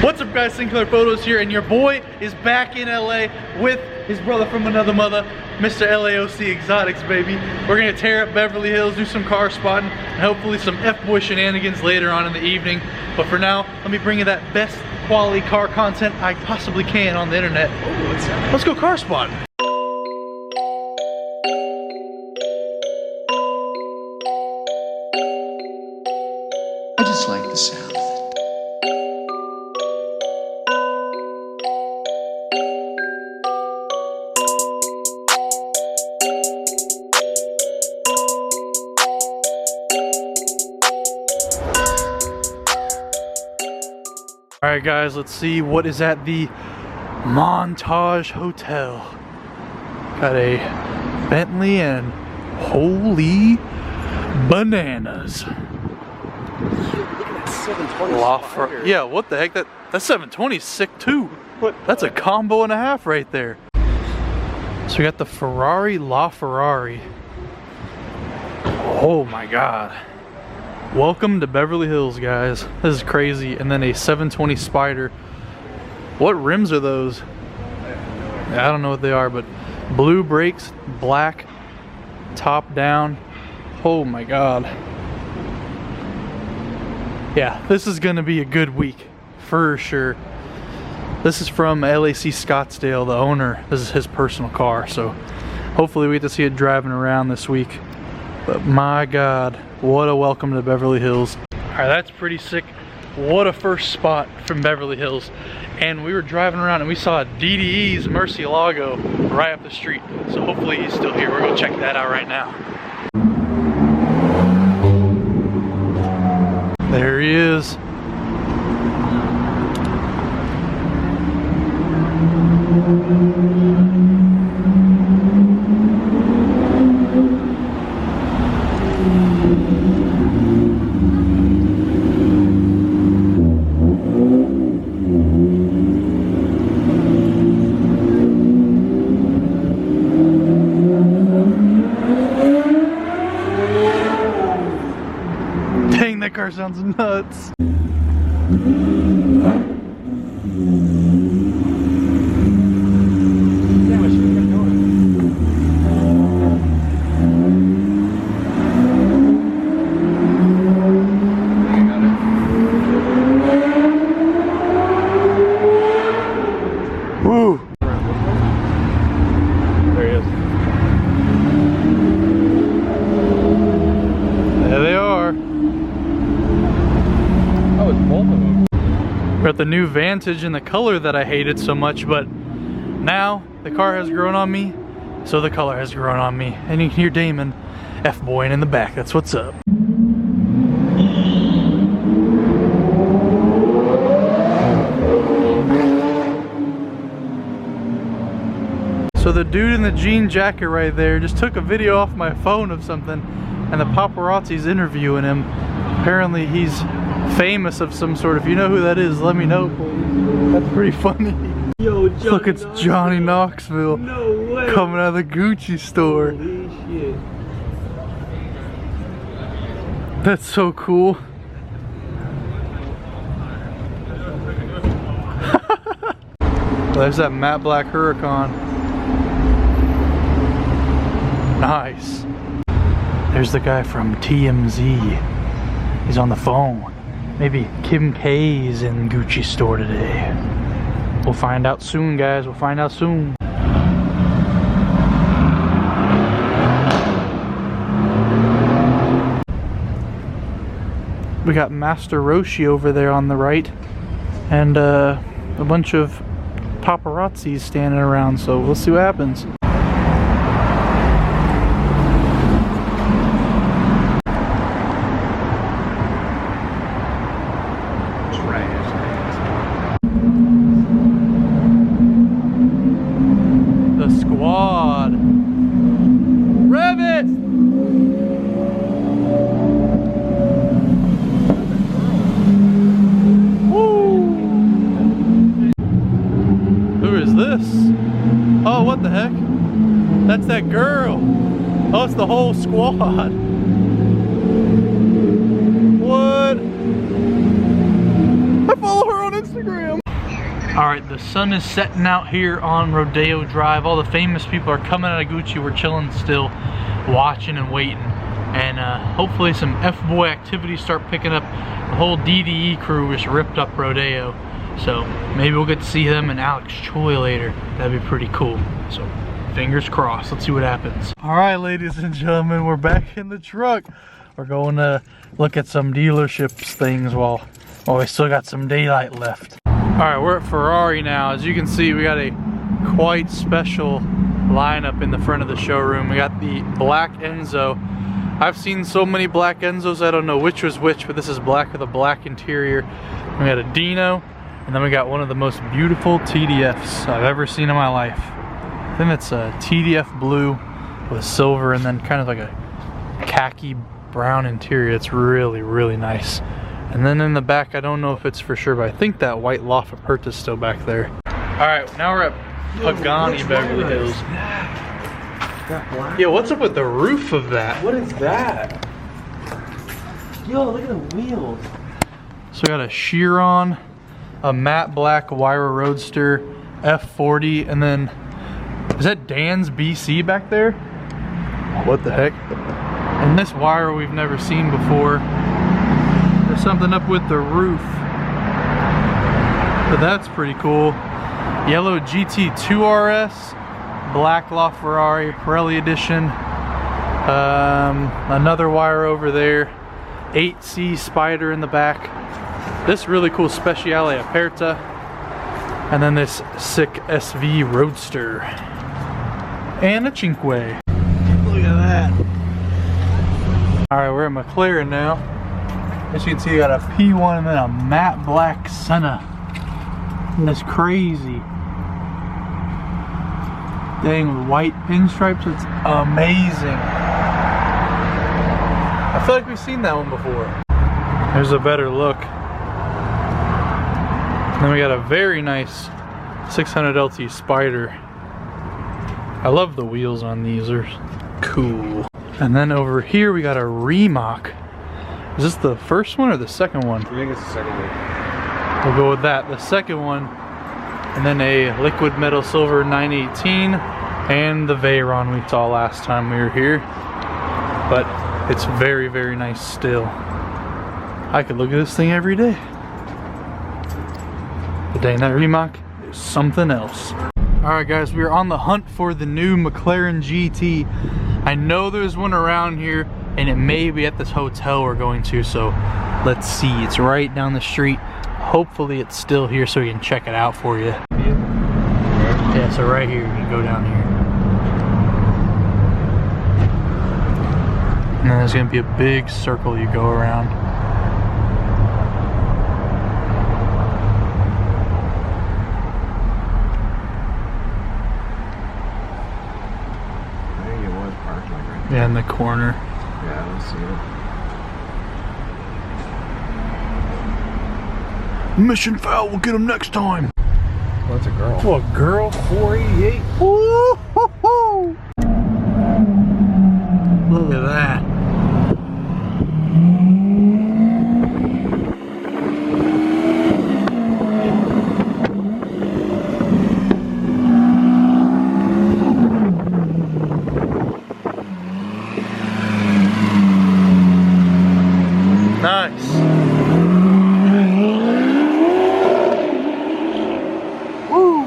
What's up guys, Sinclair Photos here, and your boy is back in LA with his brother from another mother, Mr. LAOC Exotics, baby. We're gonna tear up Beverly Hills, do some car spotting, and hopefully some F-boy shenanigans later on in the evening. But for now, let me bring you that best quality car content I possibly can on the internet. Let's go car spotting. I just like the sound of it. Alright guys, let's see what is at the Montage Hotel. Got a Bentley and holy bananas. Yeah, what the heck? That 720 is sick too. That's a combo and a half right there. So we got the Ferrari LaFerrari. Oh my god. Welcome to Beverly Hills, guys. This is crazy. And then a 720 Spider. What rims are those? I don't know what they are, but blue brakes, black, top down. Oh my god. Yeah, this is gonna be a good week for sure. This is from LAC Scottsdale, the owner. This is his personal car, so hopefully we get to see it driving around this week. But my god, what a welcome to Beverly Hills. Alright, that's pretty sick. What a first spot from Beverly Hills. And we were driving around and we saw DDE's Murcielago right up the street. So hopefully he's still here. We're gonna check that out right now. There he is. Dang, that car sounds nuts. Woo! There he is. There they are. Oh, it's both of them. We're at the new Vantage in the color that I hated so much, but now the car has grown on me, so the color has grown on me. And you can hear Damon F-boying in the back. That's what's up. So the dude in the jean jacket right there just took a video off my phone of something, and the paparazzi's interviewing him. Apparently he's famous of some sort. If you know who that is, let me know. That's pretty funny. Yo, look, it's Johnny Knoxville. No way. Coming out of the Gucci store. Holy shit. That's so cool. There's that matte black Huracan. Nice. There's the guy from TMZ. He's on the phone. Maybe Kim K's in Gucci store today. We'll find out soon, guys. We'll find out soon. We got Master Roshi over there on the right, and a bunch of paparazzis standing around, so we'll see what happens. The squad. Rev it! Woo! Who is this? Oh, what the heck? That's that girl. Oh, it's the whole squad. What? I follow her on Instagram. Instagram. Alright, the sun is setting out here on Rodeo Drive. All the famous people are coming out of Gucci. We're chilling still, watching and waiting. And hopefully some F-Boy activities start picking up. The whole DDE crew just ripped up Rodeo. So maybe we'll get to see them and Alex Choi later. That'd be pretty cool. So fingers crossed. Let's see what happens. Alright, ladies and gentlemen, we're back in the truck. We're going to look at some dealerships things while we still got some daylight left. Alright, we're at Ferrari now. As you can see, we got a quite special lineup in the front of the showroom. We got the black Enzo. I've seen so many black Enzos, I don't know which was which, but this is black with a black interior. We got a Dino, and then we got one of the most beautiful TDFs I've ever seen in my life. I think that's a TDF blue with silver and then kind of like a khaki brown interior. It's really, really nice. And then in the back, I don't know if it's for sure, but I think that white Lafayette is still back there. Alright, now we're at Pagani Beverly Hills. Yeah, what's up with the roof of that? What is that? Yo, look at the wheels. So we got a Chiron, a matte black Wyra Roadster, F40, and then, is that Dan's BC back there? What the heck? And this Wyra we've never seen before. There's something up with the roof. But that's pretty cool. Yellow GT2 RS, black LaFerrari Pirelli edition. Another Wyra over there. 8C Spider in the back. This really cool Speciale Aperta. And then this sick SV Roadster. And a Cinque. Look at that. Alright, we're at McLaren now. As you can see, you got a P1 and then a matte black Senna. And that's crazy. Dang, with white pinstripes, it's amazing. I feel like we've seen that one before. There's a better look. And then we got a very nice 600 LT Spider. I love the wheels on these, they're cool. And then over here we got a Rimac. Is this the first one or the second one? I think it's the second one. We'll go with that. The second one. And then a liquid metal silver 918. And the Veyron we saw last time we were here. But it's very, very nice still. I could look at this thing every day. But dang, that Rimac is something else. Alright guys, we are on the hunt for the new McLaren GT. I know there's one around here, and it may be at this hotel we're going to, so let's see. It's right down the street. Hopefully it's still here so we can check it out for you. Yeah, so right here, you can go down here. And then there's gonna be a big circle you go around. I think it was parked like right there. Yeah, in the corner. Yeah, let's see it. Mission failed, we'll get him next time. Well, that's a girl. Oh, a girl, 488. Woo-hoo-hoo. Look at that. Nice. Woo.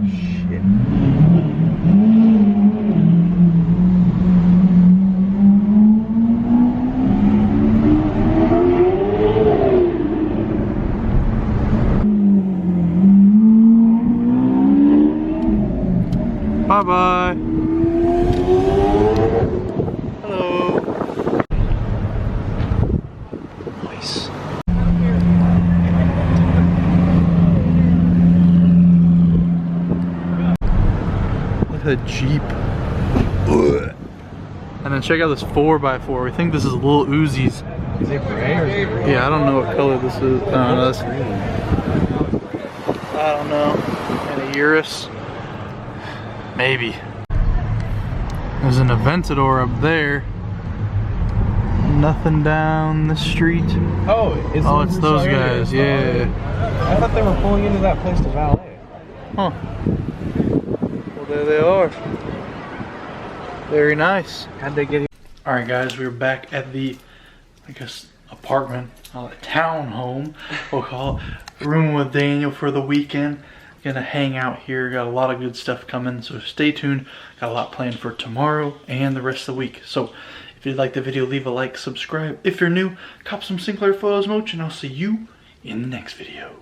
Shit. Bye-bye. Hello. Nice. Look at the Jeep. Ugh. And then check out this 4x4. We think this is Lil Uzi's Is it gray or is it green? Yeah, I don't know what color this is. I don't know. And a Urus? Maybe. There's an Aventador up there. Nothing down the street. Oh, it's those guys, yeah. I thought they were pulling into that place to valet. Huh. Well, there they are. Very nice. How'd they get here? Alright guys, we're back at the, I guess, apartment, townhome, we'll call it, room with Daniel for the weekend. Gonna hang out here, got a lot of good stuff coming, so stay tuned. Got a lot planned for tomorrow and the rest of the week. So if you like the video, leave a like, subscribe. If you're new, cop some Sinclair Photos merch, and I'll see you in the next video.